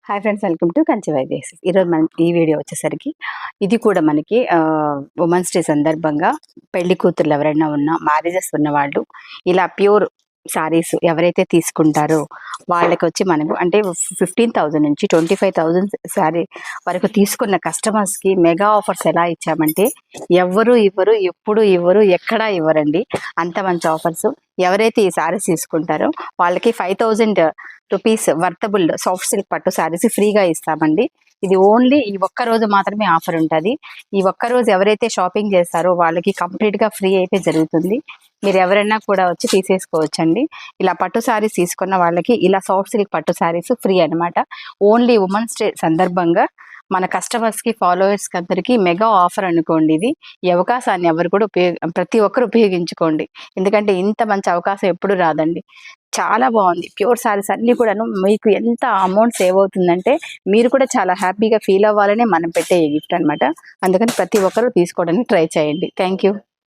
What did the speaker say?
Hi friends, welcome to Kanchi వైదేసి. ఈరోజు మనం ఈ వీడియో వచ్చేసరికి ఇది కూడా మనకి ఉమెన్స్ డే సందర్భంగా పెళ్లి కూతుర్లు ఎవరైనా ఉన్నా, మ్యారేజెస్ ఉన్న వాళ్ళు ఇలా ప్యూర్ సారీస్ ఎవరైతే తీసుకుంటారో వాళ్ళకి వచ్చి మనకు అంటే 15,000 నుంచి 25,000 శారీ వరకు తీసుకున్న కస్టమర్స్కి మెగా ఆఫర్స్ ఎలా ఇచ్చామంటే ఎవ్వరు ఇవ్వరు, ఎప్పుడు ఇవ్వరు, ఎక్కడా ఇవ్వరండి అంత మంచి ఆఫర్స్. ఎవరైతే ఈ శారీస్ తీసుకుంటారో వాళ్ళకి 5,000 రూపీస్ వర్తబుల్ సాఫ్ట్ సిల్క్ పట్టు శారీస్ ఫ్రీగా ఇస్తామండి. ఇది ఓన్లీ ఈ ఒక్క రోజు మాత్రమే ఆఫర్ ఉంటుంది. ఈ ఒక్క రోజు ఎవరైతే షాపింగ్ చేస్తారో వాళ్ళకి కంప్లీట్గా ఫ్రీ అయితే జరుగుతుంది. మీరు ఎవరైనా కూడా వచ్చి తీసేసుకోవచ్చండి. ఇలా పట్టు శారీస్ తీసుకున్న వాళ్ళకి ఇలా సాఫ్ట్ సిల్క్ పట్టు శారీస్ ఫ్రీ అనమాట. ఓన్లీ ఉమెన్స్ డే సందర్భంగా మన కస్టమర్స్కి, ఫాలోవర్స్కి అందరికీ మెగా ఆఫర్ అనుకోండి. ఇది ఈ అవకాశాన్ని ఎవరు కూడా ప్రతి ఒక్కరు ఉపయోగించుకోండి. ఎందుకంటే ఇంత మంచి అవకాశం ఎప్పుడు రాదండి. చాలా బాగుంది. ప్యూర్ శారీస్ అన్నీ కూడాను మీకు ఎంత అమౌంట్ సేవ్ అవుతుందంటే మీరు కూడా చాలా హ్యాపీగా ఫీల్ అవ్వాలనే మనం పెట్టే గిఫ్ట్ అనమాట. అందుకని ప్రతి ఒక్కరూ తీసుకోవడానికి ట్రై చేయండి. Thank you.